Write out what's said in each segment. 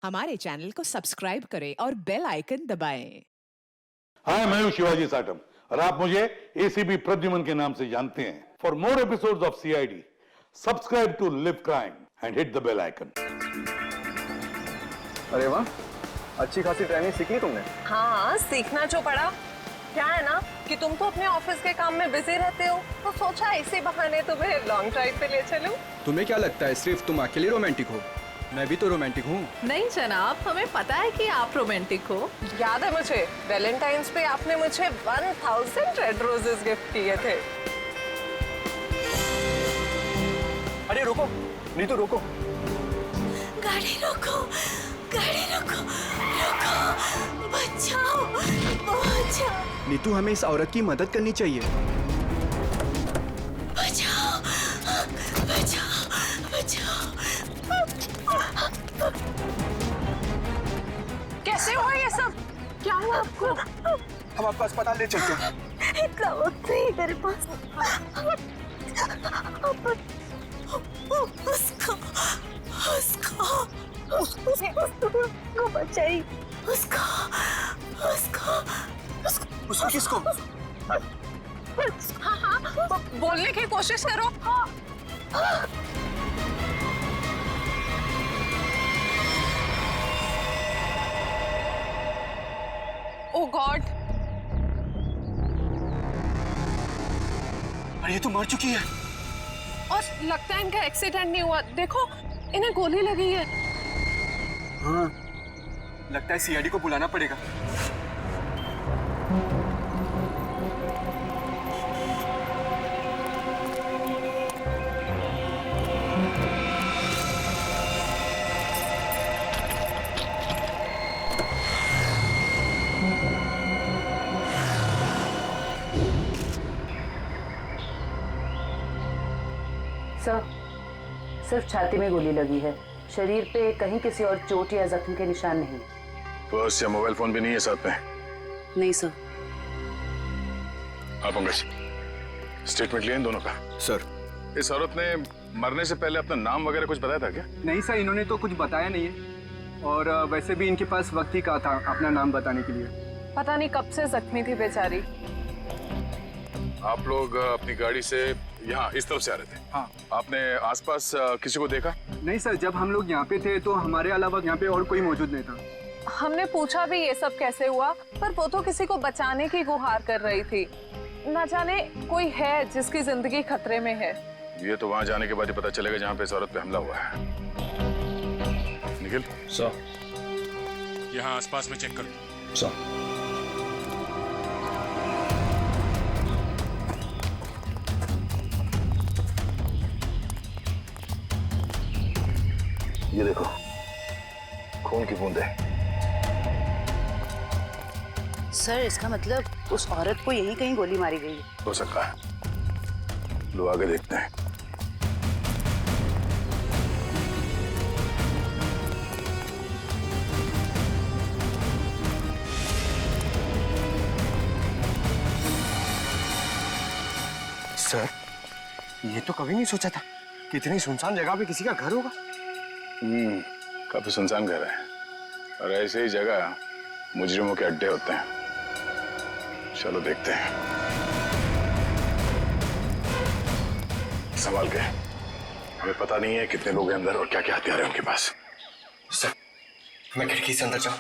हमारे चैनल को सब्सक्राइब करें और बेल आइकन दबाएं। हाय, मैं हूं शिवाजी साटम और आप मुझे एसीपी प्रद्युमन के नाम से जानते हैं। For more episodes of CID, subscribe to live crime and hit the bell icon. अरे वाह, अच्छी खासी ट्रेनिंग सीखी तुमने। हाँ, सीखना जो पड़ा। क्या है ना कि तुम तो अपने ऑफिस के काम में बिजी रहते हो, तो सोचा इसी बहाने तुम्हें लॉन्ग ड्राइव पे ले चलूं। तुम्हें क्या लगता है सिर्फ तुम अकेले रोमांटिक हो? मैं भी तो रोमांटिक हूँ। नहीं जनाब, हमें पता है कि आप रोमांटिक हो। याद है मुझे, वैलेंटाइंस पे आपने मुझे 1000 रेड रोजेस गिफ्ट किए थे। अरे रुको, नीतू रुको। गाड़ी रोको, गाड़ी रोको, रोको, बचाओ, बचाओ। नीतू, हमें इस औरत की मदद करनी चाहिए। बचाओ, बचाओ, बचाओ। कैसे हुआ ये सब? क्या हुआ आपको? हम आपको अस्पताल ले चलते हैं। इतना वक्त नहीं मेरे पास। उसको बचाई। उसको किसको? हाँ, बोलने की कोशिश करो। ओह गॉड, अरे ये तो मर चुकी है। और लगता है इनका एक्सीडेंट नहीं हुआ। देखो, इन्हें गोली लगी है। हाँ, लगता है सीआईडी को बुलाना पड़ेगा। सर, सिर्फ छाती में गोली लगी है। शरीर पे कहीं किसी और चोट या जख्म के निशान नहीं। पर्स या मोबाइल फोन भी नहीं है साथ में? नहीं सर। हाँ पंकज, स्टेटमेंट लिया इन दोनों का? सर, इस औरत ने मरने से पहले अपना नाम वगैरह कुछ बताया था क्या? नहीं सर, इन्होंने तो कुछ बताया नहीं है। और वैसे भी इनके पास वक्त ही कहा था अपना नाम बताने के लिए। पता नहीं कब से जख्मी थी बेचारी। आप लोग अपनी गाड़ी से यहाँ इस तरफ से आ रहे थे? हाँ। आपने आसपास किसी को देखा? नहीं सर, जब हम लोग यहाँ पे थे तो हमारे अलावा यहाँ पे और कोई मौजूद नहीं था। हमने पूछा भी ये सब कैसे हुआ, पर वो तो किसी को बचाने की गुहार कर रही थी। ना जाने कोई है जिसकी जिंदगी खतरे में है। ये तो वहाँ जाने के बाद ही पता चलेगा जहाँ पे इस औरत पे हमला हुआ है। निखिल सर, यहाँ आसपास में चेक कर लो। सर, ये देखो, खून की बूंदें। सर, इसका मतलब उस औरत को यहीं कहीं गोली मारी गई है। हो सकता है। लो आगे देखते हैं। सर, ये तो कभी नहीं सोचा था कि इतनी सुनसान जगह पे किसी का घर होगा। काफी सुनसान घर है और ऐसे ही जगह मुजरिमों के अड्डे होते हैं। चलो देखते हैं। संभाल के, हमें पता नहीं है कितने लोग हैं अंदर और क्या क्या हथियार है उनके पास। सर, मैं खिड़की से अंदर जाऊं?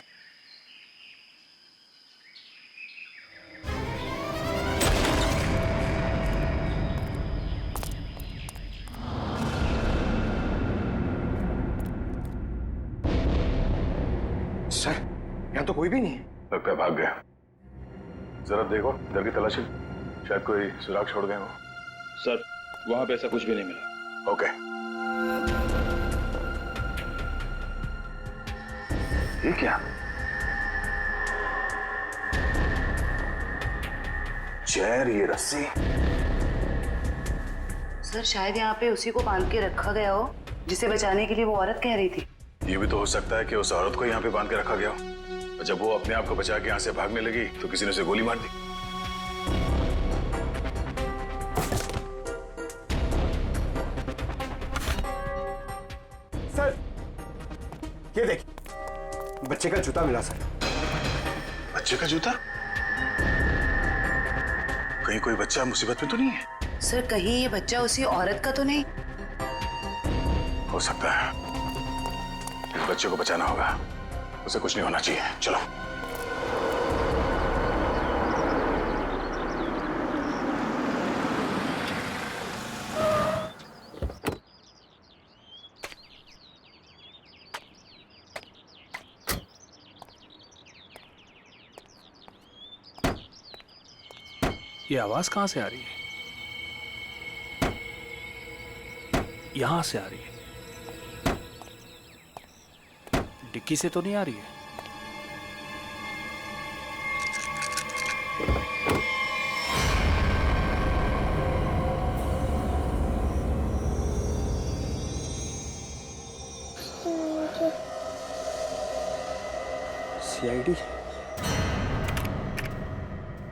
सर, यहाँ तो कोई भी नहीं है। लगता है भाग गया। जरा देखो, इधर की तलाशी, शायद कोई सुराग छोड़ गए हो। सर, वहां पे ऐसा कुछ भी नहीं मिला। ओके। ये क्या? चेयर, ये रस्सी। सर, शायद यहाँ पे उसी को बांध के रखा गया हो जिसे बचाने के लिए वो औरत कह रही थी। ये भी तो हो सकता है कि उस औरत को यहाँ पे बांध के रखा गया हो और जब वो अपने आप को बचा के यहाँ से भागने लगी तो किसी ने उसे गोली मार दी। सर, ये देखिए, बच्चे का जूता मिला सर। बच्चे का जूता? कहीं कोई बच्चा मुसीबत में तो नहीं है? सर कहीं ये बच्चा उसी औरत का तो नहीं? हो सकता है। इस बच्चे को बचाना होगा, उसे कुछ नहीं होना चाहिए। चलो। ये आवाज कहां से आ रही है? यहां से आ रही है। डिक्की से तो नहीं आ रही है। सीआईडी?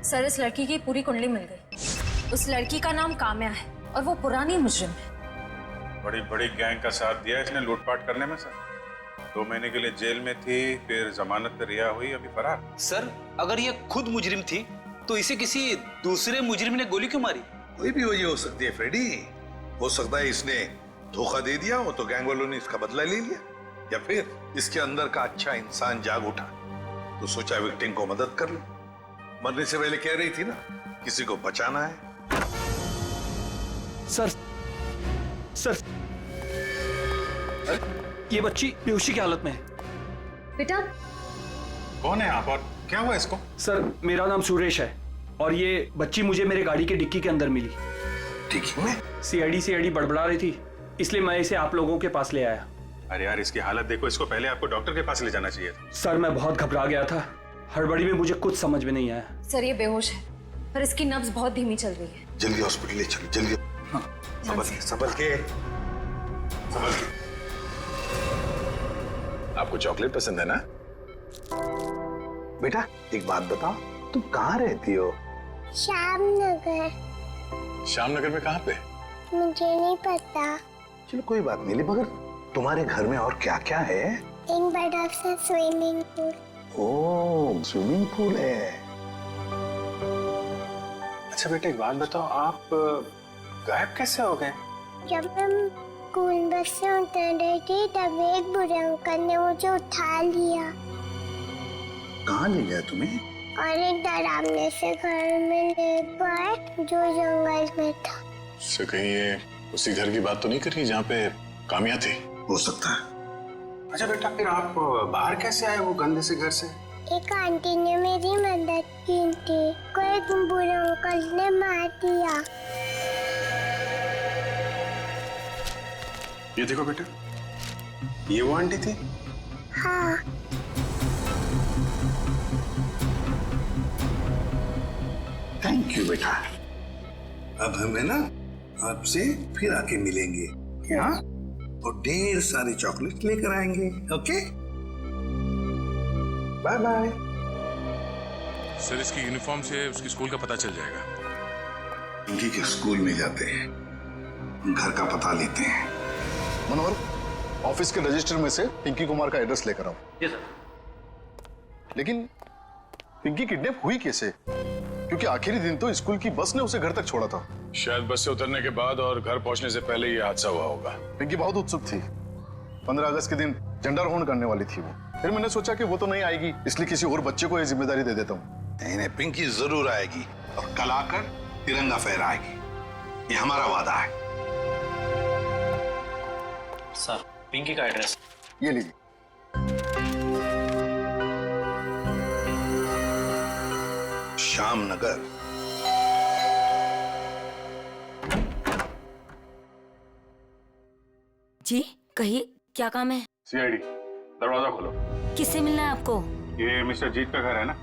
सर इस लड़की की पूरी कुंडली मिल गई। उस लड़की का नाम काम्या है और वो पुरानी मुजरिम है। बड़ी बड़ी गैंग का साथ दिया इसने लूटपाट करने में। सर 2 महीने के लिए जेल में थी, फिर जमानत पे रिहा हुई, अभी फरार। सर अगर ये खुद मुजरिम थी तो इसे किसी दूसरे मुजरिम ने गोली क्यों मारी? कोई भी वजह हो सकती है फ्रेडी। हो सकता है इसने धोखा दे दिया हो तो गैंग वालों ने इसका बदला ले लिया, या फिर इसके अंदर का अच्छा इंसान जाग उठा तो सोचा विक्टिम को मदद कर ले। मरने से पहले कह रही थी ना किसी को बचाना है। सर ये बच्ची बेहोशी की हालत में है। बेटा कौन है आप और क्या हुआ इसको? सर मेरा नाम सुरेश है और ये बच्ची मुझे मेरे गाड़ी के डिक्की के अंदर मिली। डिक्की में? सीआईडी बड़बड़ा रही थी, इसलिए मैं इसे आप लोगों के पास ले आया। अरे यार इसकी हालत देखो, इसको पहले आपको डॉक्टर के पास ले जाना चाहिए था। सर मैं बहुत घबरा गया था, हड़बड़ी में मुझे कुछ समझ में नहीं आया। सर ये बेहोश है पर इसकी नब्ज बहुत धीमी चल रही है। जल्दी हॉस्पिटल ले चलो, जल्दी। संभल के। आपको चॉकलेट पसंद है ना? बेटा एक बात बताओ, तुम कहाँ रहती हो? श्यामनगर। श्यामनगर में कहाँ पे? मुझे नहीं पता। चलो कोई बात नहीं, मगर तुम्हारे घर में और क्या क्या है? एक बड़ा सा स्विमिंग पूल। ओह स्विमिंग पूल है। अच्छा बेटा एक बात बताओ, आप गायब कैसे हो गए? जब हम स्कूल बस से उतर रही थी तब एक बुरे अंकल ने मुझे उठा लिया कहाँ ले गया तुम्हें? और एक डरावने से घर में ले गए जो जंगल में था। उससे कहीं ये उसी घर की बात तो नहीं कर रही जहाँ पे कामिया थी? हो सकता है। अच्छा बेटा फिर आप बाहर कैसे आए वो गंदे से घर से? एक आंटी ने मेरी मदद की थी, कोई बुरे अंकल ने मार दिया। ये देखो बेटा, ये वो आंटी थी? हाँ। थैंक यू बेटा। अब हमें ना आपसे फिर आके मिलेंगे, हाँ? और ढेर सारी चॉकलेट लेकर आएंगे, ओके? Bye bye. सर इसकी यूनिफॉर्म से उसकी स्कूल का पता चल जाएगा। पिंकी के स्कूल में जाते हैं, घर का पता लेते हैं। मनोहर ऑफिस के रजिस्टर में से पिंकी कुमार का एड्रेस लेकर आओ। जी सर। लेकिन पिंकी किडनैप हुई कैसे? क्योंकि आखिरी दिन तो स्कूल की बस ने उसे घर तक छोड़ा था। शायद बस से उतरने के बाद और घर पहुंचने से पहले ये हादसा हुआ होगा। पिंकी बहुत उत्सुक थी। 15 अगस्त के दिन झंडारोहण करने वाली थी वो। फिर मैंने सोचा कि वो तो नहीं आएगी, इसलिए किसी और बच्चे को ये जिम्मेदारी दे देता हूँ। नहीं, पिंकी जरूर आएगी और कल आकर तिरंगा फहराएगी, ये हमारा वादा है। सर पिंकी का एड्रेस ये लीजिए। श्यामनगर। जी कहिए, क्या काम है? सीआईडी, दरवाजा खोलो। किससे मिलना है आपको? ये मिस्टर जीत का घर है ना?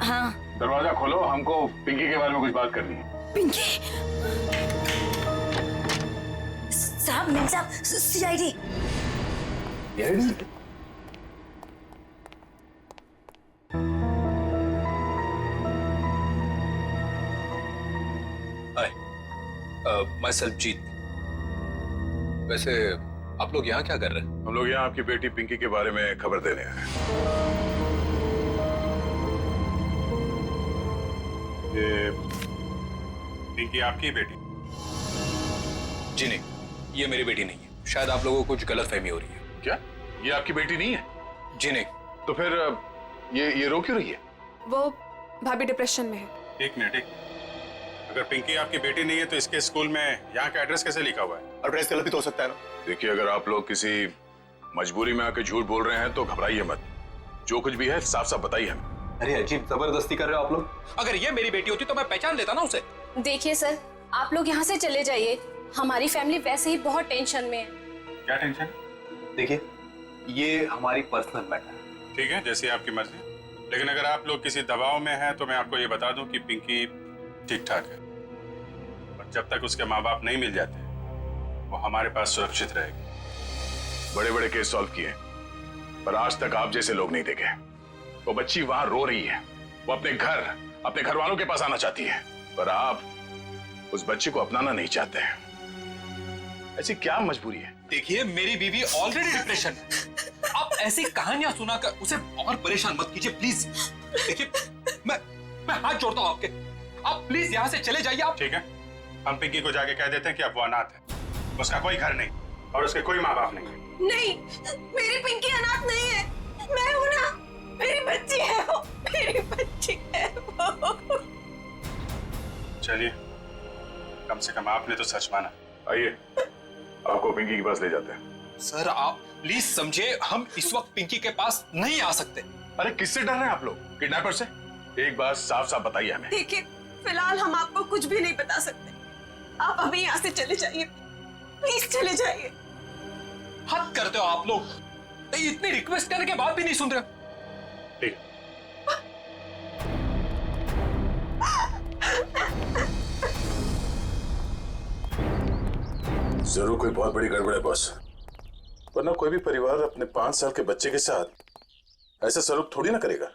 हाँ। दरवाजा खोलो, हमको पिंकी के बारे में कुछ बात करनी है। पिंकी साहब, मिल साहब, सीआईडी। माय सेल्फ जीत। वैसे आप लोग यहाँ क्या कर रहे हैं? हम लोग यहाँ आपकी बेटी पिंकी के बारे में खबर देने आए हैं। ये पिंकी आपकी बेटी? जी नहीं, ये मेरी बेटी नहीं है। शायद आप लोगों को कुछ गलतफहमी हो रही है। क्या ये आपकी बेटी नहीं है? जी नहीं। तो फिर ये रो क्यों रही है? वो भाभी डिप्रेशन में है। एक मिनट। अगर पिंकी आपकी बेटी नहीं है तो इसके स्कूल में यहाँ का एड्रेस कैसे लिखा हुआ है? एड्रेस गलत भी तो हो सकता है ना। देखिए, अगर आप लोग किसी मजबूरी में आके झूठ बोल रहे हैं तो घबराइए मत। जो कुछ भी है साफ साफ बताइए हमें। अरे अजीब जबरदस्ती कर रहे हो आप लोग। अगर ये मेरी बेटी होती तो मैं पहचान लेता ना उसे। देखिए सर, आप लोग यहाँ से चले जाइए। हमारी फैमिली वैसे ही बहुत टेंशन में है। क्या टेंशन? देखिए, ये हमारी पर्सनल मैटर है। ठीक है, जैसी आपकी मर्जी। लेकिन अगर आप लोग किसी दबाव में हैं तो मैं आपको ये बता दूं कि पिंकी ठीक ठाक है, और जब तक उसके माँ बाप नहीं मिल जाते वो हमारे पास सुरक्षित रहेगी। बड़े बड़े केस सॉल्व किए, पर आज तक आप जैसे लोग नहीं देखे। वो बच्ची वहां रो रही है, वो अपने घर वालों के पास आना चाहती है, पर आप उस बच्ची को अपनाना नहीं चाहते हैं। ऐसी क्या मजबूरी है? देखिए, मेरी बीवी ऑलरेडी डिप्रेशन है। आप ऐसी कहानियां सुनाकर उसे और परेशान मत कीजिए प्लीज। देखिए, मैं हाथ जोड़ता हूं आपके। आप प्लीज यहाँ से चले जाइए। आप ठीक है, हम पिंकी को जाके कह देते हैं कि अब वो अनाथ है, उसका कोई घर नहीं और उसके कोई माँ बाप नहीं है। नहीं, मेरी पिंकी अनाथ नहीं है। मैं हूं ना, मेरी बच्ची है वो, मेरी बच्ची है वो। चलिए, कम से कम आपने तो सच माना। आइए, आपको पिंकी के पास ले जाते हैं। सर, आप प्लीज समझे, हम इस वक्त पिंकी के पास नहीं आ सकते। अरे किससे डर रहे हैं आप लोग? किडनैपर से? एक बात साफ साफ बताइए हमें। देखिए, फिलहाल हम आपको कुछ भी नहीं बता सकते। आप अभी यहाँ से चले जाइए, प्लीज चले जाइए। हद करते हो आप लोग। इतनी रिक्वेस्ट करने के बाद भी नहीं सुन रहे। ठीक। जरूर कोई बहुत बड़ी गड़बड़ है बॉस, वरना कोई भी परिवार अपने 5 साल के बच्चे के साथ ऐसा सलूक थोड़ी ना करेगा।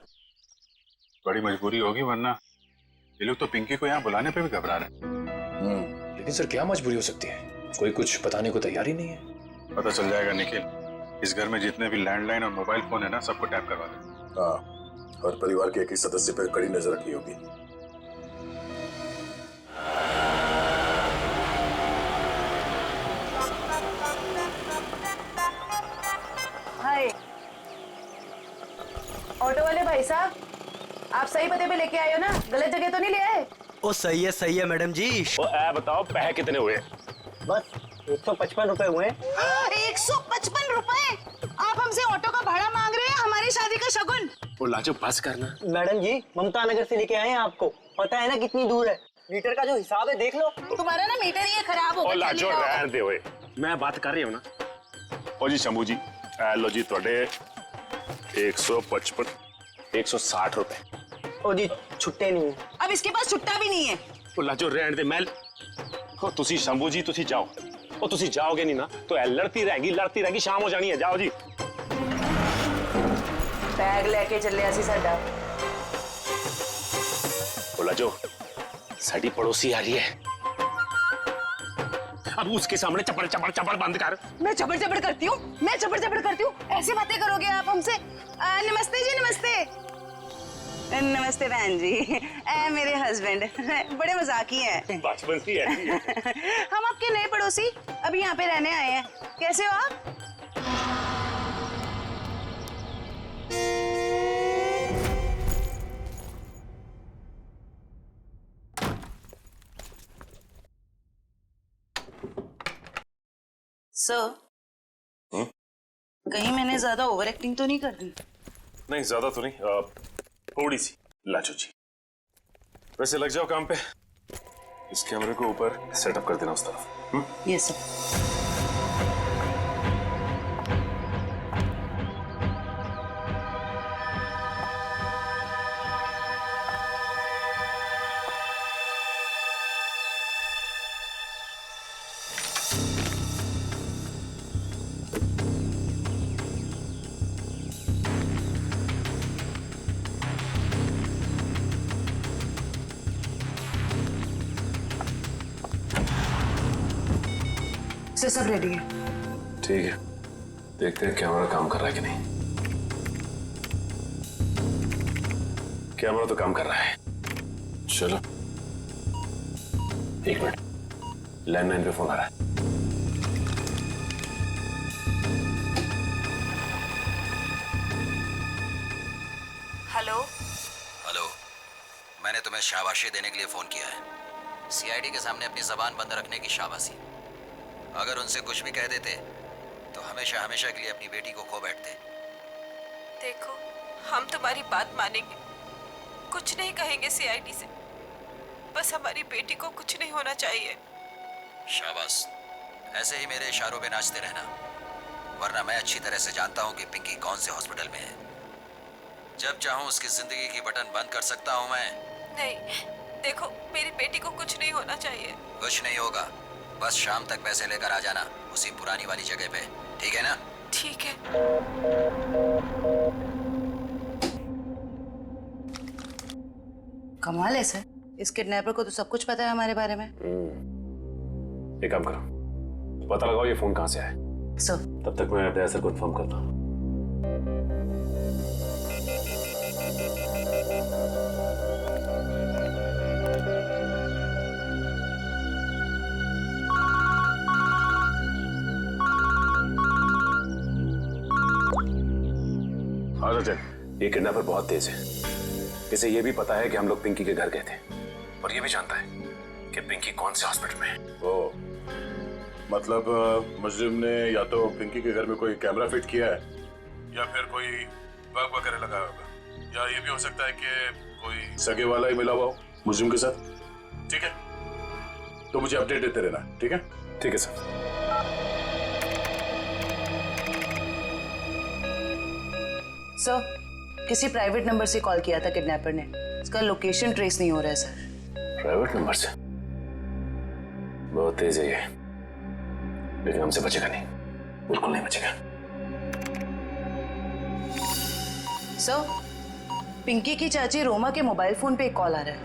बड़ी मजबूरी होगी, वरना ये लोग तो पिंकी को यहाँ बुलाने पे भी घबरा रहे हैं। लेकिन सर, क्या मजबूरी हो सकती है? कोई कुछ बताने को तैयार ही नहीं है। पता चल जाएगा निखिल। इस घर में जितने भी लैंडलाइन और मोबाइल फोन है ना, सबको टैप करवा दे। हाँ, और परिवार के एक ही सदस्य पर कड़ी नजर रखनी होगी। हाय, ऑटो वाले भाई साहब, आप सही पते पे लेके आए हो ना? गलत जगह तो नहीं ले आए? ओ सही है मैडम जी। वो बताओ, पैसे कितने हुए? बस 155 रुपए हुए। 155 रुपए? आप हमसे ऑटो का भाड़ा मांग रहे हैं, हमारी शादी का शगुन। वो लाजो बस करना। मैडम जी, ममता नगर से लेके आए हैं आपको। पता है ना कितनी दूर है? मीटर का जो हिसाब है देख लो। तुम्हारा ना मीटर ही खराब हो गया। लाजो रहने दे ओए, मैं बात कर रही हूँ ना। ओ जी शंभू जी, लो जी थोड़े 155 160 रुपए। ओ जी, छुट्टे नहीं है। अब इसके पास छुट्टा भी नहीं है। वो लाजो रहने दे। मैं तुसी शंभू जी, तुसी जाओ। ओ तुसी जाओगे नहीं ना तो लड़ती रहेगी, शाम हो जानी है। जाओ जी। बैग लेके चले ऐसी साडा। बोला जो साड़ी पड़ोसी आ रही है, अब उसके सामने चपड़ चपड़ चपड़ बंद कर। मैं चपड़ चपड़ करती हूँ, मैं चपड़ चपड़ करती हूँ। ऐसी बातें करोगे आप हमसे? नमस्ते जी, नमस्ते। नमस्ते बहन जी। मेरे हस्बैंड बड़े मजाकी हैं। बचपन से है। हम आपके नए पड़ोसी अभी यहाँ पे रहने आए हैं। कैसे हो आप? सर, कहीं मैंने ज्यादा ओवर एक्टिंग तो नहीं कर दी? नहीं, ज्यादा तो नहीं, थोड़ी सी। लाजो जी, वैसे लग जाओ काम पे। इस कैमरे को ऊपर सेटअप कर देना उस तरफ। Yes sir. सब रेडी है। ठीक है, देखते हैं कैमरा काम कर रहा है कि नहीं। कैमरा तो काम कर रहा है। चलो 1 मिनट, लैंडलाइन पे फोन आ रहा है। हेलो हेलो, मैंने तुम्हें शाबाशी देने के लिए फोन किया है। सीआईडी के सामने अपनी जबान बंद रखने की शाबाशी। अगर उनसे कुछ भी कह देते तो हमेशा हमेशा के लिए अपनी बेटी को खो बैठते। देखो, हम तुम्हारी बात मानेंगे, कुछ नहीं कहेंगे सीआईडी से। बस हमारी बेटी को कुछ नहीं होना चाहिए। शाबाश, ऐसे ही मेरे इशारों पे नाचते रहना, वरना मैं अच्छी तरह से जानता हूँ कि पिंकी कौन से हॉस्पिटल में है। जब चाहूँ उसकी जिंदगी की बटन बंद कर सकता हूँ मैं। नहीं, देखो, मेरी बेटी को कुछ नहीं होना चाहिए। कुछ नहीं होगा, बस शाम तक पैसे लेकर आ जाना उसी पुरानी वाली जगह पे, ठीक है ना? ठीक है। कमाल है सर, इस किडनैपर को तो सब कुछ पता है हमारे बारे में। एक काम करो, पता लगाओ ये फोन कहाँ से आया। सर तब तक मैं अपने सर को इन्फॉर्म करता हूँ। हाँ सचिन, ये किडनैपर बहुत तेज है। इसे ये भी पता है कि हम लोग पिंकी के घर गए थे, और ये भी जानता है कि पिंकी कौन से हॉस्पिटल में है। ओ, मतलब मुजरिम ने या तो पिंकी के घर में कोई कैमरा फिट किया है या फिर कोई बग वगैरह लगाया होगा, या ये भी हो सकता है कि कोई सगे वाला ही मिला हुआ हो मुजरिम के साथ। ठीक है, तो मुझे अपडेट देते रहना। ठीक है? ठीक है सर। सर, किसी प्राइवेट नंबर से कॉल किया था किडनैपर ने, इसका लोकेशन ट्रेस नहीं हो रहा है सर। प्राइवेट नंबर से? बहुत तेज है ये, लेकिन हमसे बचेगा नहीं, बिल्कुल नहीं बचेगा। सर, पिंकी की चाची रोमा के मोबाइल फोन पे एक कॉल आ रहा है।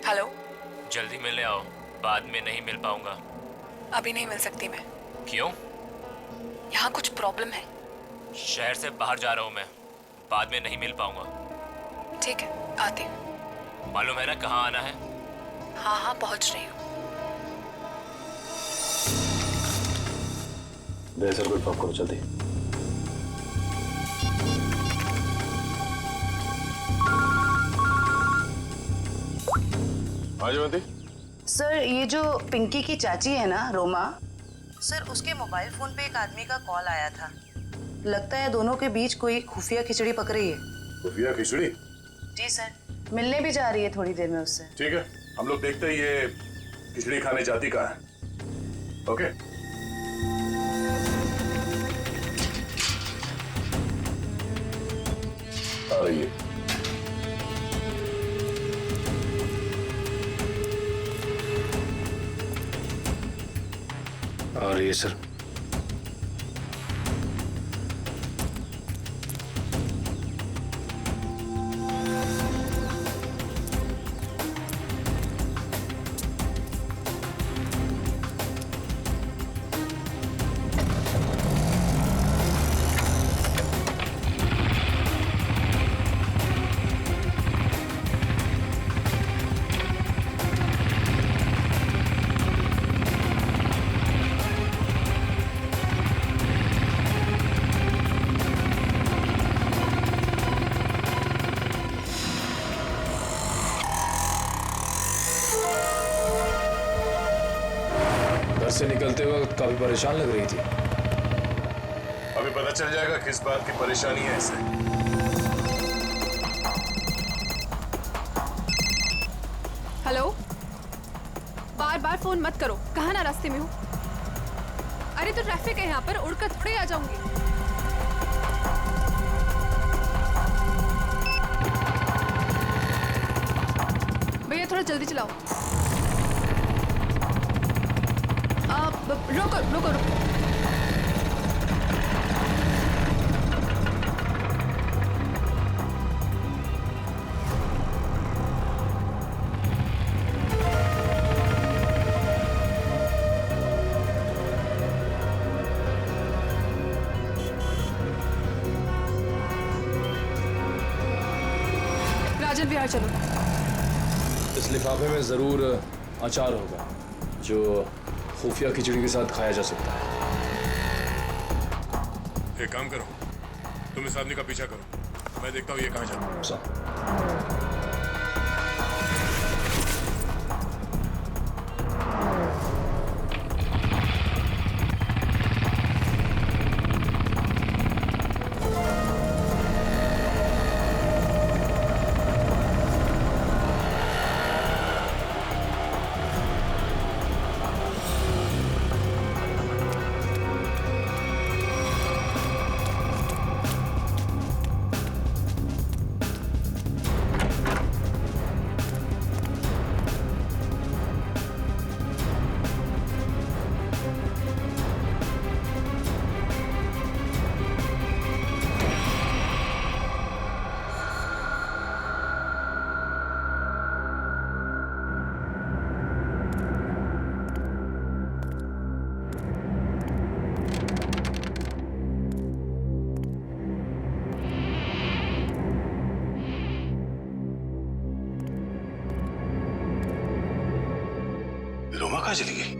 हेलो, जल्दी मिलने आओ, बाद में नहीं मिल पाऊंगा। अभी नहीं मिल सकती मैं। क्यों? यहाँ कुछ प्रॉब्लम है। शहर से बाहर जा रहा हूँ मैं, बाद में नहीं मिल पाऊंगा। ठीक है, आती हूँ। मालूम है ना कहाँ आना है? हाँ हाँ, पहुँच रही हूँ। दे सर को इन्फॉर्म करो जल्दी। हाँ जयवंती। सर, ये जो पिंकी की चाची है ना, रोमा, सर उसके मोबाइल फोन पे एक आदमी का कॉल आया था। लगता है दोनों के बीच कोई खुफिया खिचड़ी पक रही है। खुफिया खिचड़ी? जी सर, मिलने भी जा रही है थोड़ी देर में उससे। ठीक है, हम लोग देखते हैं ये खिचड़ी खाने जाती कहाँ है। ओके? आ रही है। आ रही है सर। से निकलते वक्त काफी परेशान लग रही थी। अभी पता चल जाएगा किस बात की परेशानी है इसे। हेलो, बार बार फोन मत करो, कहाँ ना रास्ते में हूँ। अरे तो ट्रैफिक है यहाँ पर, उड़कर थोड़े आ जाऊंगी। भैया थोड़ा जल्दी चलाओ। रोको रोको रोको। आनंद विहार चलो। इस लिफाफे में जरूर अचार होगा जो खुफिया खिचड़ी के साथ खाया जा सकता है। एक काम करो, तुम इस आदमी का पीछा करो, मैं देखता हूँ ये कहाँ जाता है। रोमा कहाँ चली गई?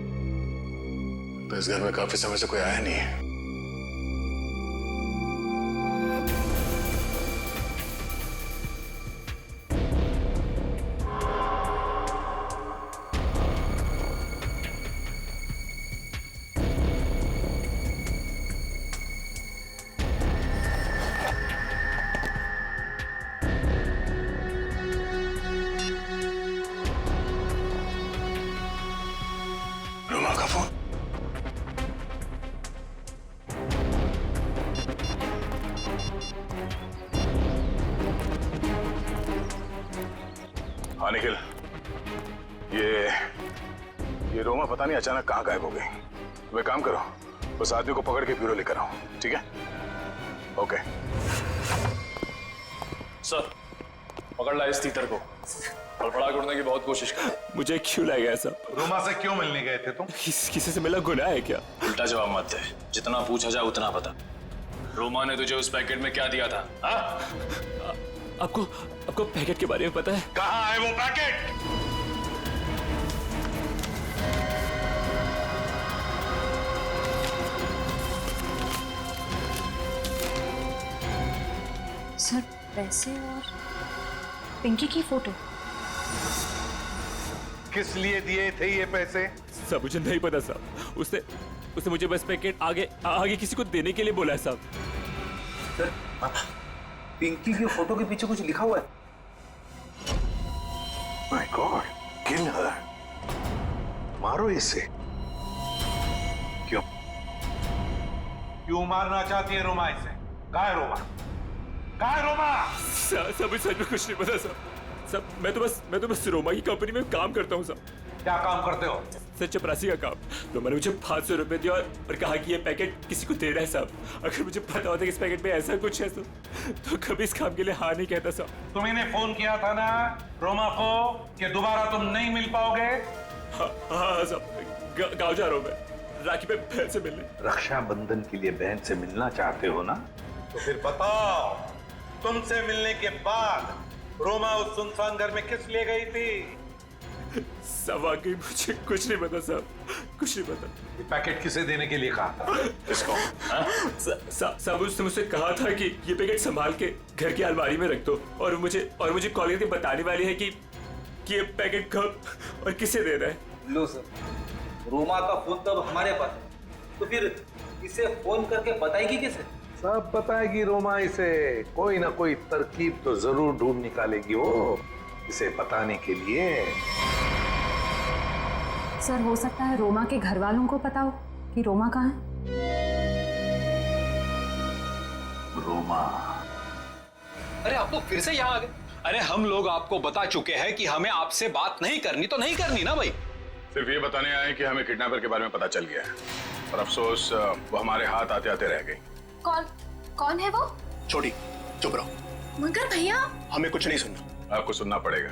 तो इस घर में काफी समय से कोई आया नहीं है। रोमा का फोन। हाँ निखिल, ये रोमा पता नहीं अचानक कहाँ गायब हो गई। वे काम करो, उस आदमी को पकड़ के ब्यूरो लेकर आओ, ठीक है? ओके सर, पकड़ ला इस तीतर को। फड़फड़ा उड़ने की बहुत कोशिश कर। मुझे क्यों लाया गया सब? रोमा से क्यों मिलने गए थे तुम? किसी से मिला गुनाह है क्या? उल्टा जवाब मत दे, जितना पूछा जाए उतना बता। रोमा ने तुझे उस पैकेट में क्या दिया था? आपको पैकेट के बारे में पता है? कहाँ है वो पैकेट? सर पैसे और पिंकी की फोटो। किस लिए दिए थे ये पैसे? सब मुझे नहीं पता साहब। उसने मुझे बस पैकेट आगे किसी को देने के लिए बोला है साहब। सर, पिंकी की फोटो के पीछे कुछ लिखा हुआ है। माय गॉड, किल हर। मारो इसे। क्यों मारना चाहती है रोमा इसे? कहाँ है रोमा? कहाँ है रोमा? सब सच में कुछ नहीं पता सब मैं तो बस रोमा की कंपनी में काम करता हूँ साहब। क्या काम करते हो? सर चपरासी का काम। तो मैंने मुझे 500 रुपए दिया और कहा कि ये पैकेट किसी को देना है साहब। अगर मुझे पता होता कि इस पैकेट में ऐसा कुछ है तो कभी इस काम के लिए हाँ नहीं कहता साहब। तुमने फोन किया था ना रोमा को कि दोबारा तुम नहीं मिल पाओगे? हाँ साहब, गाँव जा रहा हूँ मैं राखी पे बहन से मिलने। रक्षाबंधन के लिए बहन से मिलना चाहते हो ना? तो फिर बताओ, तुमसे मिलने के बाद रोमा उस सुनसान घर में किस लिए गई थी? सब वाकई मुझे कुछ नहीं पता साहब, कुछ नहीं पता। ये पैकेट किसे देने के लिए कहा? किसको? साहब उसने मुझसे कहा था कि ये पैकेट संभाल के घर की अलमारी में रख दो और मुझे कॉल करके बताने वाली है कि ये पैकेट कब और किसे देना है। लो सर, रोमा का फोन तब हमारे पास है, तो फिर इसे फोन करके बताएगी किसे? सब बताएगी रोमा इसे। कोई ना कोई तरकीब तो जरूर ढूंढ निकालेगी वो इसे बताने के लिए। सर हो सकता है रोमा के घर वालों को पता हो कि रोमा कहाँ है। रोमा, अरे आप लोग फिर से यहाँ आ गए। अरे हम लोग आपको बता चुके हैं कि हमें आपसे बात नहीं करनी, तो नहीं करनी ना भाई। सिर्फ ये बताने आए कि हमें किडनैपर के बारे में पता चल गया है और अफसोस वो हमारे हाथ आते आते रह गई। कौन है वो? छोटी चुप रहो। मगर भैया हमें कुछ नहीं सुनना। आपको सुनना पड़ेगा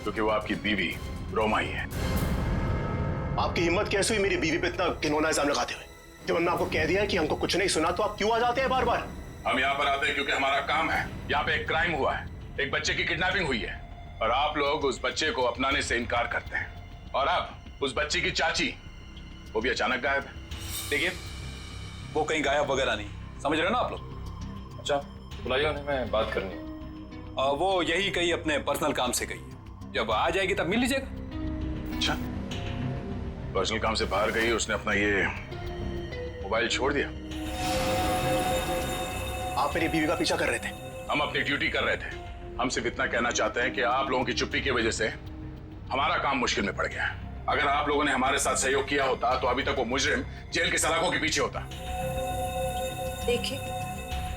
क्योंकि वो आपकी बीवी रोमा ही है। आपकी हिम्मत कैसे हुई मेरी बीवी पे इतना घिनौना इल्जाम लगाते हुए? जब हमने आपको कह दिया है कि हमको कुछ नहीं सुना तो आप क्यों आ जाते हैं बार बार? हम यहाँ पर आते हैं क्योंकि हमारा काम है। यहाँ पे एक क्राइम हुआ है एक बच्चे की किडनैपिंग हुई है और आप लोग उस बच्चे को अपनाने से इनकार करते हैं। और अब उस बच्ची की चाची, वो भी अचानक गायब है। देखिए, वो कहीं गायब वगैरह नहीं, समझ रहे हो ना आप लोग? अच्छा, बुलाइए उन्हें, मैं बात करनी है। वो यही कहीं अपने पर्सनल काम से गई है, जब आ जाएगी तब मिल लीजिएगा। अच्छा, पर्सनल काम से बाहर गई, उसने अपना ये मोबाइल छोड़ दिया। आप मेरी बीवी का पीछा कर रहे थे। हम अपनी ड्यूटी कर रहे थे। हम सिर्फ इतना कहना चाहते हैं कि आप लोगों की चुप्पी की वजह से हमारा काम मुश्किल में पड़ गया है। अगर आप लोगों ने हमारे साथ सहयोग किया होता तो अभी तक वो मुजरिम जेल की सलाखों के पीछे होता। देखिए,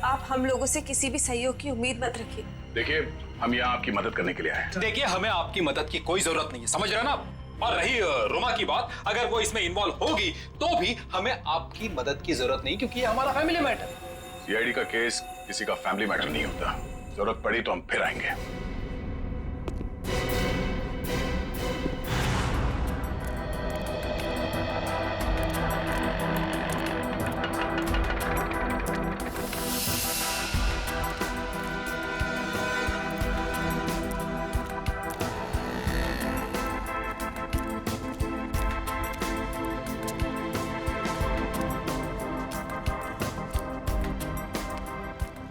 आप हम लोगों से किसी भी सहयोग की उम्मीद मत रखिए। देखिए, हम यहाँ आपकी मदद करने के लिए आए हैं। देखिए, हमें आपकी मदद की कोई जरूरत नहीं है, समझ रहे हैं ना आप? और रही रोमा की बात, अगर वो इसमें इन्वॉल्व होगी तो भी हमें आपकी मदद की जरूरत नहीं, क्योंकि ये हमारा फैमिली मैटर है। सीआईडी का केस किसी का फैमिली मैटर नहीं होता। जरूरत पड़ी तो हम फिर आएंगे।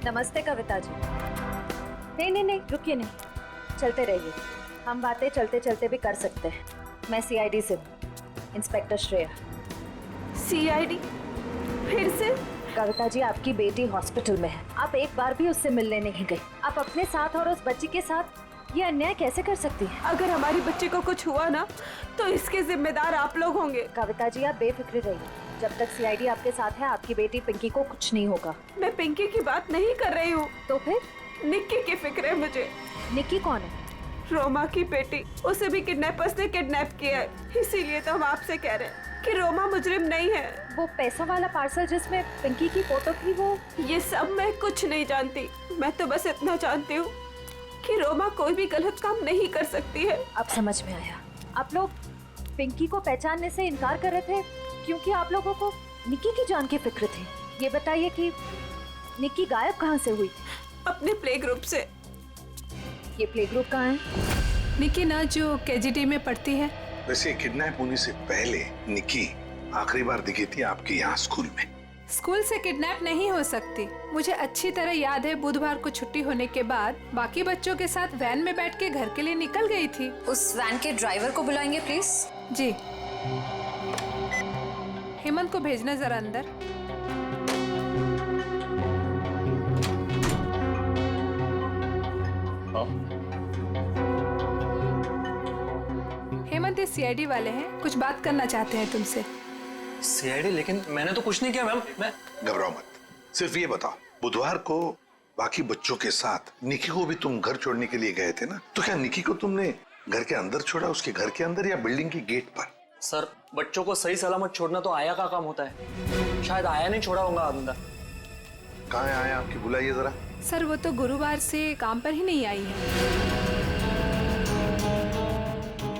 नमस्ते कविता जी। नहीं, रुकिए नहीं, चलते रहिए। हम बातें चलते चलते भी कर सकते हैं। मैं सीआईडी से हूँ, इंस्पेक्टर श्रेया। सीआईडी? फिर से? कविता जी, आपकी बेटी हॉस्पिटल में है, आप एक बार भी उससे मिलने नहीं गई। आप अपने साथ और उस बच्ची के साथ ये अन्याय कैसे कर सकती हैं? अगर हमारी बच्ची को कुछ हुआ ना, तो इसके जिम्मेदार आप लोग होंगे। कविता जी, आप बेफिक्र रहिए। जब तक सीआईडी आपके साथ है, आपकी बेटी पिंकी को कुछ नहीं होगा। मैं पिंकी की बात नहीं कर रही हूँ। तो फिर? निक्की की फिक्र है मुझे। निक्की कौन है? रोमा की बेटी। उसे भी किडनैपर्स ने किडनैप किया है, इसीलिए तो हम आपसे कह रहे हैं कि रोमा मुजरिम नहीं है। वो पैसा वाला पार्सल जिसमें पिंकी की फोटो थी, वो? ये सब मैं कुछ नहीं जानती। मैं तो बस इतना जानती हूँ कि रोमा कोई भी गलत काम नहीं कर सकती है। अब समझ में आया। आप लोग पिंकी को पहचानने से इनकार कर रहे थे क्योंकि आप लोगों को निक्की की जान की फिक्र थी। ये बताइए कि निक्की गायब कहाँ से हुई? अपने प्ले ग्रुप से। ये प्ले ग्रुप कहाँ है? निक्की ना जो केजीटी में पढ़ती है। वैसे किडनैप होने से पहले निक्की आखिरी बार दिखी थी आपके यहाँ स्कूल में। स्कूल से किडनैप नहीं हो सकती। मुझे अच्छी तरह याद है, बुधवार को छुट्टी होने के बाद बाकी बच्चों के साथ वैन में बैठ के घर के लिए निकल गई थी। उस वैन के ड्राइवर को बुलाएंगे प्लीज। जी। हेमंत को भेजना जरा अंदर। हेमंत, ये सीआईडी वाले हैं, कुछ बात करना चाहते हैं तुमसे। सीआईडी? लेकिन मैंने तो कुछ नहीं किया मैम। मैं घबराओ मत, सिर्फ ये बताओ, बुधवार को बाकी बच्चों के साथ निक्की को भी तुम घर छोड़ने के लिए गए थे ना? तो क्या निक्की को तुमने घर के अंदर छोड़ा, उसके घर के अंदर या बिल्डिंग की गेट पर? सर, बच्चों को सही सलामत छोड़ना तो आया का काम होता है। शायद आया नहीं छोड़ा होगा अंदर। कहाँ है आया आपकी? बुलाइए जरा। सर, वो तो गुरुवार से काम पर ही नहीं आई है।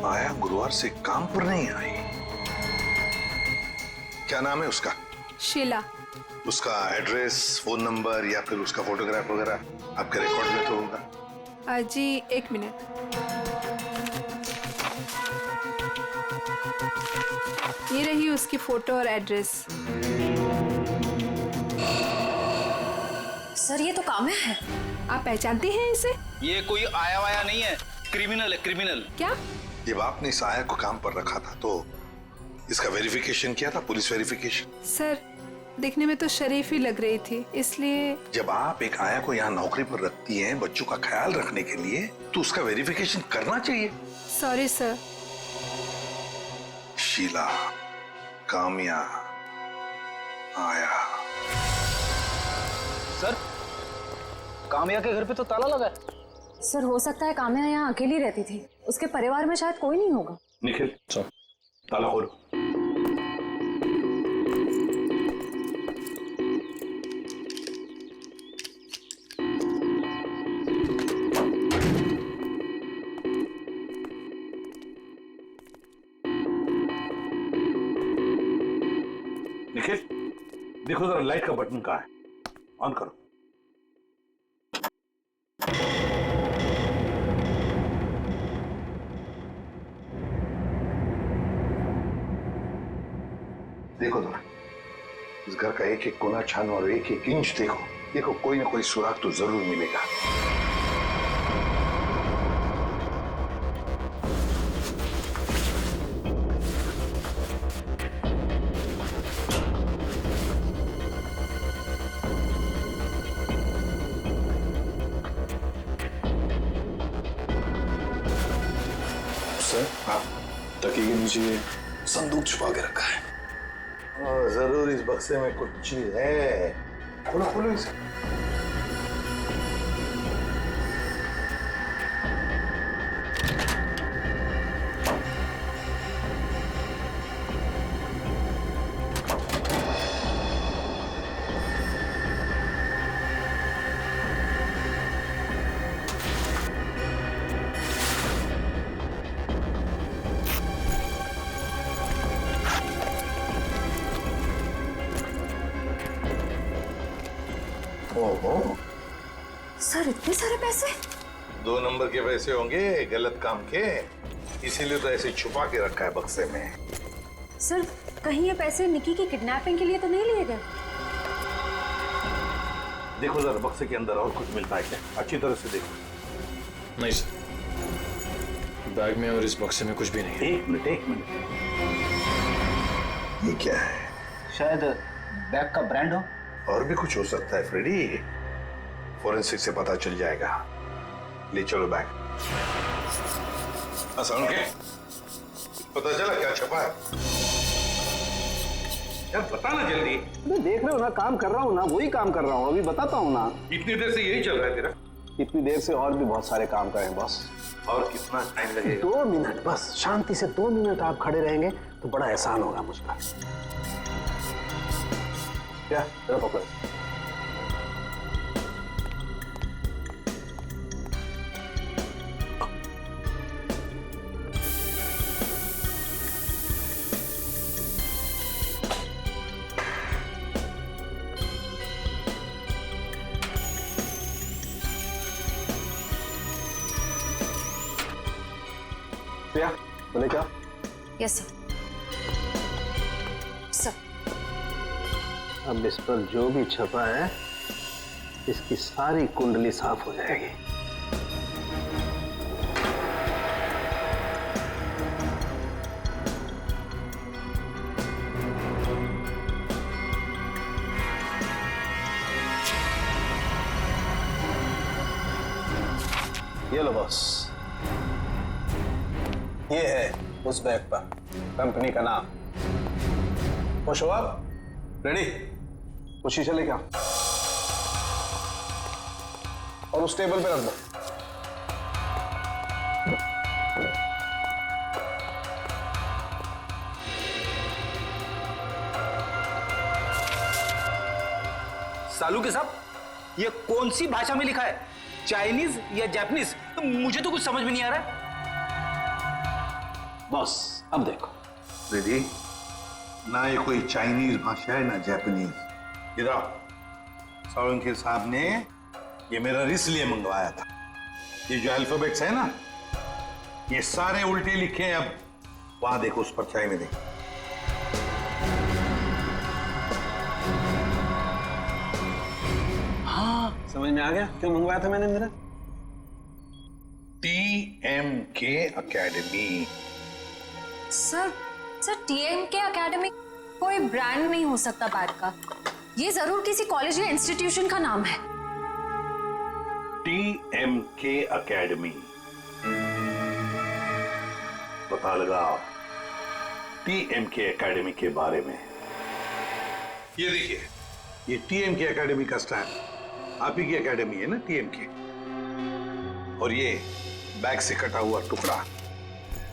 आया गुरुवार से काम पर नहीं आई? क्या नाम है उसका? शीला। उसका एड्रेस, फोन नंबर या फिर उसका फोटोग्राफ वगैरह आपके रिकॉर्ड में तो होगा? जी, एक मिनट। ये रही उसकी फोटो और एड्रेस। सर, ये तो काम्या है। आप पहचानते हैं इसे? ये कोई आया वाया नहीं है, क्रिमिनल है, क्रिमिनल। क्या? जब आपने इस आया को काम पर रखा था तो इसका वेरिफिकेशन किया था, पुलिस वेरिफिकेशन? सर, दिखने में तो शरीफ ही लग रही थी, इसलिए। जब आप एक आया को यहाँ नौकरी पर रखती हैं बच्चों का ख्याल रखने के लिए, तो उसका वेरिफिकेशन करना चाहिए। Sorry sir. शीला, काम्या, आया। सर, काम्या के घर पे तो ताला लगा है। सर, हो सकता है काम्या यहाँ अकेली रहती थी, उसके परिवार में शायद कोई नहीं होगा। निखिल, ताला खोलो। निखिल, देखो जरा लाइट का बटन कहाँ है, ऑन करो। देखो जरा, इस घर का एक एक कोना छानो और एक एक इंच देखो, देखो कोई ना कोई सुराग तो जरूर मिलेगा। सर, हाँ, तकिए के नीचे संदूक छुपा के रखा है। जरूर इस बक्से में कुछ चीज है। खोलो खोलो इसे। ओहो, सर इतने सारे पैसे? 2 नंबर के पैसे होंगे गलत काम के, इसीलिए तो ऐसे छुपा के रखा है बक्से में। सर कहीं ये पैसे निकी की किडनैपिंग के लिए तो नहीं लिए गए? देखो जरा बक्से के अंदर और कुछ मिलता है क्या, अच्छी तरह से देखो। नहीं सर, बैग में और इस बक्से में कुछ भी नहीं है। एक मिनट एक मिनट, ये क्या है? शायद बैग का ब्रांड हो। और भी कुछ हो सकता है फ्रेडी, फोरेंसिक से पता चल जाएगा। ले चलो बैग। असल के पता चला क्या छपा है? यार बता ना जल्दी। मैं देख रहे हो ना, काम कर रहा हूँ ना, वही काम कर रहा हूँ, अभी बताता हूँ ना। इतनी देर से यही चल रहा है तेरा? इतनी देर से और भी बहुत सारे काम करे हैं बॉस। और कितना टाइम लगेगा? 2 मिनट बस, शांति से 2 मिनट आप खड़े रहेंगे तो बड़ा एहसान होगा मुझका। क्या जरा पकड़ो। प्रिया, बोले क्या? Yes sir. सर अब इस पर जो भी छपा है, इसकी सारी कुंडली साफ हो जाएगी। ये लो बॉस, ये है उस बैग पर कंपनी का नाम। खुश हो आप? रेडी? वो शीशा लेके आओ और उस टेबल पे रख दो। सालू के साहब, ये कौन सी भाषा में लिखा है? चाइनीज या जापानीज? तो मुझे तो कुछ समझ में नहीं आ रहा। बॉस अब देखो। रेडी? ना ये कोई चाइनीज भाषा है ना जापानीज। इधर सोलंकी साहब ने ये मेरा इसलिए मंगवाया था। ये जो अल्फाबेट्स है ना, ये सारे उल्टे लिखे हैं। अब वहां देखो, उस परछाई में देखो। हाँ समझ में आ गया क्यों मंगवाया था मैंने मेरा। TMK academy. Sir TMK academy कोई ब्रांड नहीं हो सकता बैग का, ये जरूर किसी कॉलेज या इंस्टीट्यूशन का नाम है। TMK अकेडमी, पता लगाओ TMK अकेडमी के बारे में। ये देखिए, ये TMK अकेडमी का स्टैम्प आप ही की अकेडमी है ना, TMK। और ये बैग से कटा हुआ टुकड़ा,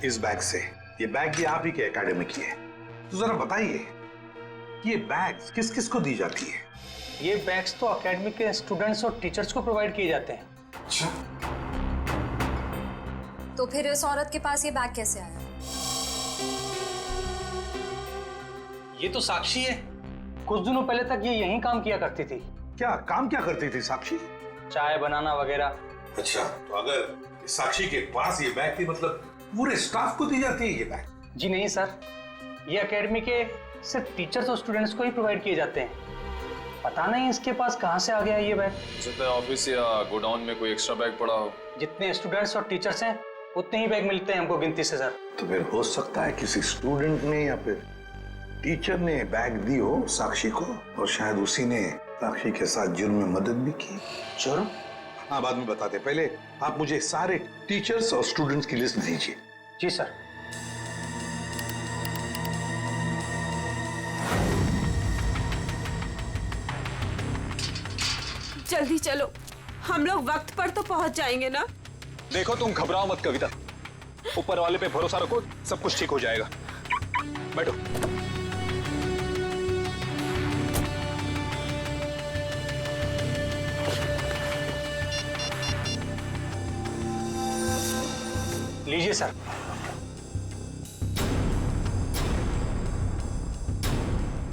इस बैग से, ये बैग भी आप ही के एकेडमी की है। तो जरा बताइए, ये बैग्स किस किस को दी जाती है? ये बैग्स तो एकेडमी के स्टूडेंट्स और टीचर्स को प्रोवाइड किए जाते हैं। अच्छा, तो फिर इस औरत के पास ये बैग कैसे आया? ये तो साक्षी है, कुछ दिनों पहले तक ये यहीं काम किया करती थी। क्या काम क्या करती थी साक्षी? चाय बनाना वगैरह। अच्छा, तो अगर साक्षी के पास ये बैग थी, मतलब पूरे स्टाफ को दी जाती है ये बैग? जी नहीं सर, ये एकेडमी के सिर्फ टीचर्स और स्टूडेंट्स को ही प्रोवाइड किए जाते हैं। पता नहीं इसके पास कहाँ से आ गया ये बैग। हो सकता है ऑफिस या गोडाउन में कोई एक्स्ट्रा बैग पड़ा हो। जितने स्टूडेंट्स और टीचर्स हैं उतने ही बैग मिलते हैं हमको गिनती से सर। तो फिर हो सकता है किसी स्टूडेंट ने या फिर टीचर ने बैग दी हो साक्षी को, और शायद उसी ने साक्षी के साथ जुर्म में मदद भी की। जुर्म? हाँ, बाद में बताते, पहले आप मुझे सारे टीचर्स और स्टूडेंट्स की लिस्ट दीजिए। जी सर। जल्दी चलो, हम लोग वक्त पर तो पहुंच जाएंगे ना। देखो तुम घबराओ मत कविता, ऊपर वाले पे भरोसा रखो, सब कुछ ठीक हो जाएगा। बैठो। लीजिए सर।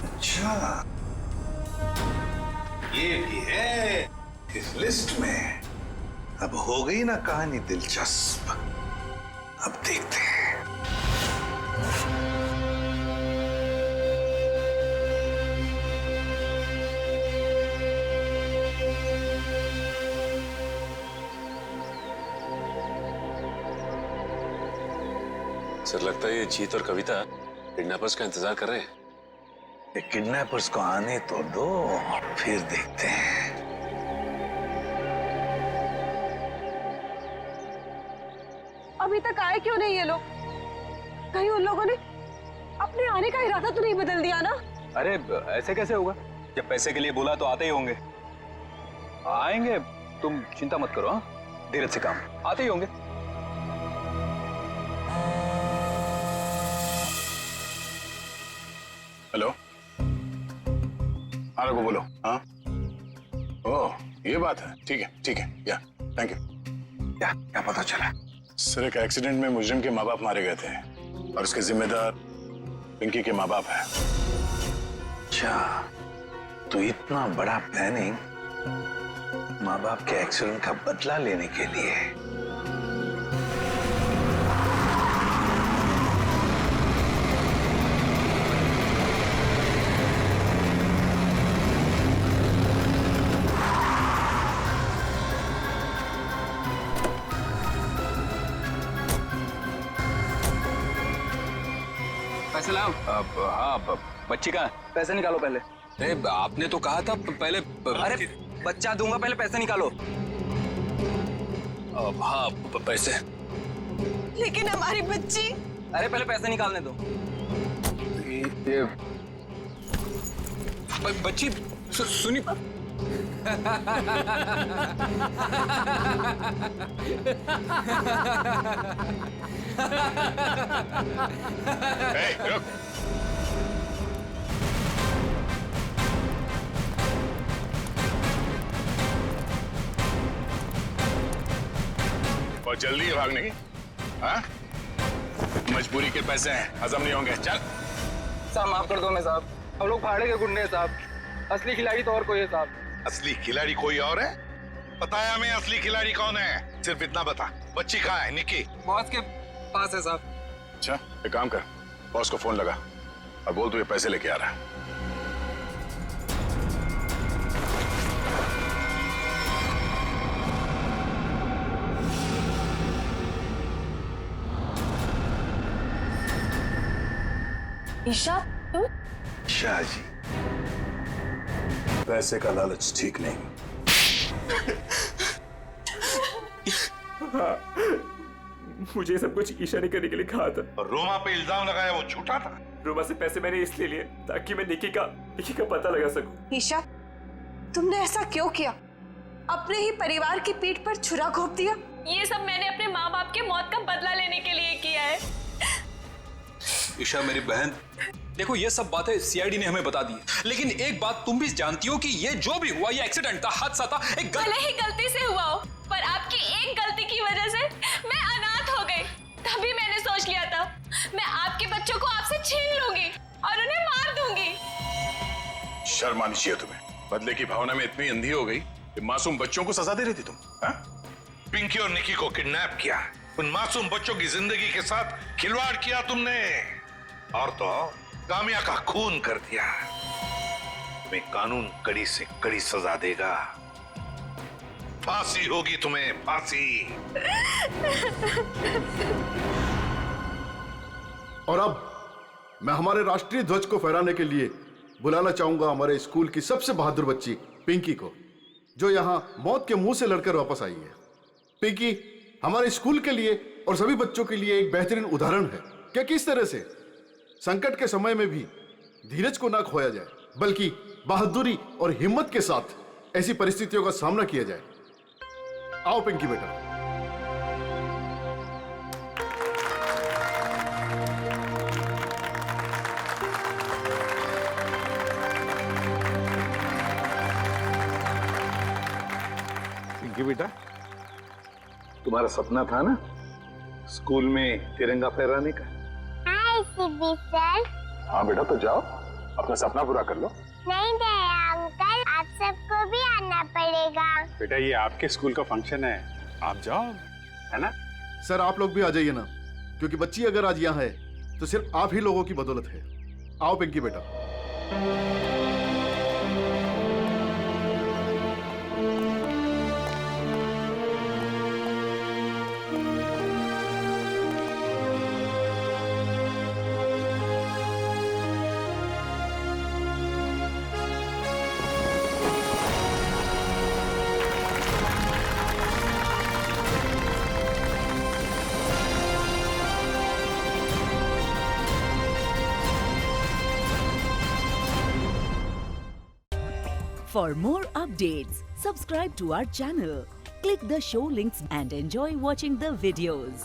अच्छा, ये भी है इस लिस्ट में। अब हो गई ना कहानी दिलचस्प। अब देखते हैं। सर लगता है ये जीत और कविता किडनैपर्स का इंतजार कर रहे हैं। ये किडनैपर्स को आने तो दो, फिर देखते हैं। अभी तक आए क्यों नहीं ये लोग? कहीं उन लोगों ने अपने आने का इरादा तो नहीं बदल दिया ना? अरे ऐसे कैसे होगा? जब पैसे के लिए बोला तो आते ही होंगे। आएंगे, तुम चिंता मत करो। हाँ, धीरज से काम, आते ही होंगे। हेलो, हाँ रघु बोलो। हाँ, ओह ये बात है, ठीक है, या थैंक यू। क्या पता चला? सर एक एक्सीडेंट में मुजरिम के माँ बाप मारे गए थे और उसके जिम्मेदार पिंकी के माँ बाप है। अच्छा, तो इतना बड़ा प्लानिंग माँ बाप के एक्सीडेंट का बदला लेने के लिए। पैसे लाओ। हाँ, बच्ची कहाँ है? पैसे निकालो पहले। अरे आपने तो कहा था पहले। अरे बच्चा दूंगा, पहले पैसे निकालो। हाँ पैसे। लेकिन हमारी बच्ची। अरे पहले पैसे निकालने दो। ये बच्ची सुनी। रुक। और जल्दी है भागने की। हाँ, मजबूरी के पैसे हैं, हजम नहीं होंगे। चल। साहब माफ कर दो मैं साहब, हम लोग भाड़े के गुंडे हैं साहब। असली खिलाड़ी तो और कोई है साहब। असली खिलाड़ी कोई और है? बताया मैं असली खिलाड़ी कौन है? सिर्फ इतना बता, बच्ची कहाँ है? निकी बॉस के पास है साहब। अच्छा, एक काम कर, बॉस को फोन लगा और बोल तू ये पैसे लेके आ रहा है। ईशा, तुम? शाह जी, पैसे का लालच ठीक नहीं। हाँ, मुझे सब कुछ ईशा ने करने के लिए कहा था। और रोमा पे इल्जाम लगाया वो झूठा था। रोमा से पैसे मैंने इसलिए लिए ताकि मैं निकी का पता लगा सकूं। ईशा, तुमने ऐसा क्यों किया? अपने ही परिवार की पीठ पर छुरा घोंप दिया। ये सब मैंने अपने माँ बाप के मौत का बदला लेने के लिए किया है। ईशा मेरी बहन, देखो ये सब बातें सीआईडी ने हमें बता दी, लेकिन एक बात तुम भी जानती हो कि ये जो भी हुआ ये एक्सीडेंट था, हादसा था। एक भले ही गलती से हुआ हो, पर आपकी एक गलती की वजह से मैं अनाथ हो गई। तभी मैंने सोच लिया था मैं आपके बच्चों को आपसे छीन लूंगी और उन्हें मार दूंगी। शर्म आनी चाहिए तुम्हें। बदले की भावना में इतनी अंधी हो गई कि मासूम बच्चों को सजा दे रही थी तुम। हाँ? पिंकी और निकी को किडनैप किया, उन मासूम बच्चों की जिंदगी के साथ खिलवाड़ किया तुमने। और तो काम्या का खून कर दिया। मैं कानून कड़ी से कड़ी सजा देगा। फांसी होगी तुम्हें, फांसी। और अब मैं हमारे राष्ट्रीय ध्वज को फहराने के लिए बुलाना चाहूंगा हमारे स्कूल की सबसे बहादुर बच्ची पिंकी को, जो यहां मौत के मुंह से लड़कर वापस आई है। पिंकी हमारे स्कूल के लिए और सभी बच्चों के लिए एक बेहतरीन उदाहरण है कि किस तरह से संकट के समय में भी धीरज को ना खोया जाए, बल्कि बहादुरी और हिम्मत के साथ ऐसी परिस्थितियों का सामना किया जाए। आओ पिंकी बेटा। पिंकी बेटा, तुम्हारा सपना था ना स्कूल में तिरंगा फहराने का? हाय सीबी सर। हाँ बेटा, तो जाओ अपना सपना पूरा कर लो। नहीं अंकल, आप सबको भी आना पड़ेगा। बेटा ये आपके स्कूल का फंक्शन है, आप जाओ, है ना? सर आप लोग भी आ जाइए ना, क्योंकि बच्ची अगर आज यहाँ है तो सिर्फ आप ही लोगों की बदौलत है। आओ पिंकी बेटा। For more updates, subscribe to our channel, click the show links and enjoy watching the videos.